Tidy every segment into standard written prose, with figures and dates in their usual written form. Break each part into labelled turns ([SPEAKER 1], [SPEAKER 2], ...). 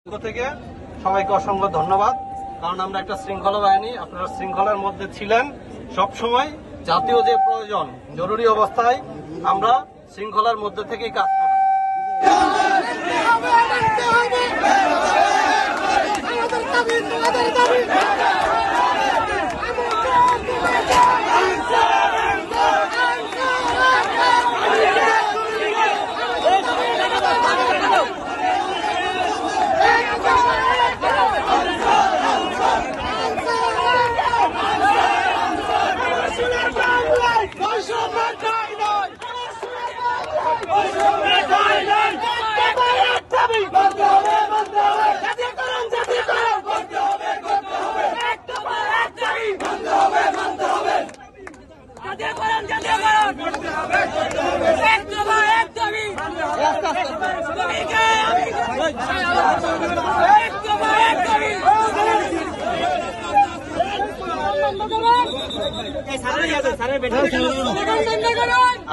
[SPEAKER 1] থেকে সবাইকে অসংখ্য ধন্যবাদ। কারণ আমরা একটা শৃঙ্খলা বাহিনী, আপনারা শৃঙ্খলার মধ্যে ছিলেন সব সময়। জাতীয় যে প্রয়োজন, জরুরি অবস্থায় আমরা শৃঙ্খলার মধ্যে থেকেই কাজ করি।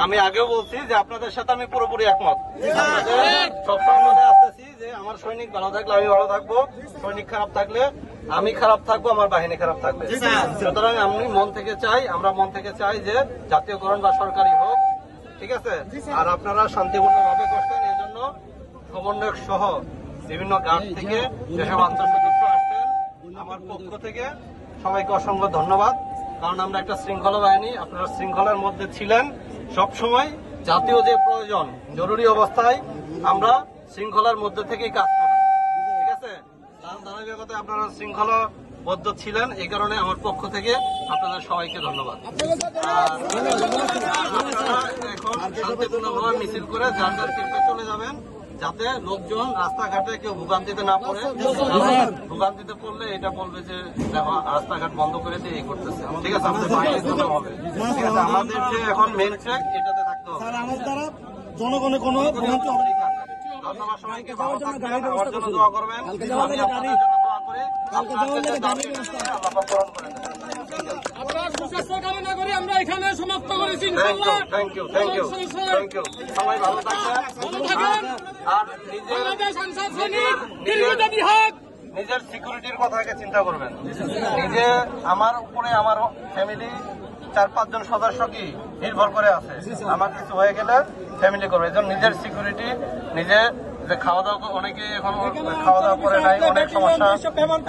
[SPEAKER 1] আমি আগেও বলছি যে আপনাদের সাথে আমি পুরোপুরি একমত। সবসময় মনে আসতেছি যে আমার সৈনিক ভালো থাকলে আমি ভালো থাকবো, সৈনিক খারাপ থাকলে আমি খারাপ থাকবো, আমার বাহিনী খারাপ থাকবে। সুতরাং আমি মন থেকে চাই, আমরা মন থেকে চাই যে জাতীয়করণ বা সরকারি হোক, ঠিক আছে। আর আপনারা শান্তিপূর্ণভাবে করছেন, এই জন্য সমন্বয়ক সহ বিভিন্ন ঘাট থেকে যেসব আন্তর্জাতিক আসছেন, আমার পক্ষ থেকে সবাইকে অসংখ্য ধন্যবাদ। কারণ আমরা একটা শৃঙ্খলা বাহিনী, আপনারা শৃঙ্খলার মধ্যে ছিলেন সব সময়। জাতীয় যে প্রয়োজন, জরুরি অবস্থায় আমরা শৃঙ্খলার মধ্যে থেকেই কাজ করি, ঠিক আছে। ধারাবাহিকতায় আপনারা শৃঙ্খলাবদ্ধ ছিলেন, এই কারণে আমার পক্ষ থেকে আপনাদের সবাইকে ধন্যবাদ। আপনারা এখন শান্তিপূর্ণভাবে মিছিল করে যার যার ক্ষেত্রে চলে যাবেন, যাতে লোকজন রাস্তাঘাটে কেউ ভোগান্তিতে না পড়ে। ভোগান্তিতে পড়লে এটা বলবে যে দেখো রাস্তাঘাট বন্ধ করে দিয়ে এই করতেছে, ঠিক আছে। আমাদের বাইরে যেতে হবে, ঠিক আছে। আমাদের যে এখন মেন ট্র্যাক এটাতে থাকতে হবে।
[SPEAKER 2] জনগণের কোনো
[SPEAKER 1] ধন্যবাদ সবাইকে, ভালো থাকবেন, আমার জন্য দোয়া করবেন, আমি আপনাদের জন্য দোয়া করি। আপনাদের দাবি আল্লাহ পূরণ করে দেবেন।
[SPEAKER 3] কামনা করি আমরা এখানে সমাপ্ত করেছি।
[SPEAKER 1] Thank you. সবাই ভালো থাকবেন। আর নিজের সিকিউরিটির কথা আগে চিন্তা করবেন। নিজে আমার উপরে আমার ফ্যামিলি 4-5 জন সদস্য কি নির্ভর করে আছে। আমার কিছু হয়ে গেলে ফ্যামিলি করবে, এই জন্য নিজের সিকিউরিটি নিজে। যে খাওয়া দাওয়া অনেকে এখন খাওয়া দাওয়া করে নাই, অনেক সমস্যা।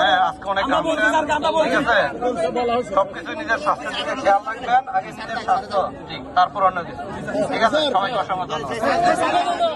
[SPEAKER 1] হ্যাঁ, আজকে অনেক ঘামছেন, ঠিক আছে। সবকিছু নিজের স্বাস্থ্যের দিকে খেয়াল রাখবেন, আগে নিজের স্বাস্থ্য ঠিক, তারপর অন্য কিছু, ঠিক আছে। সবাইকে অসংখ্য ধন্যবাদ।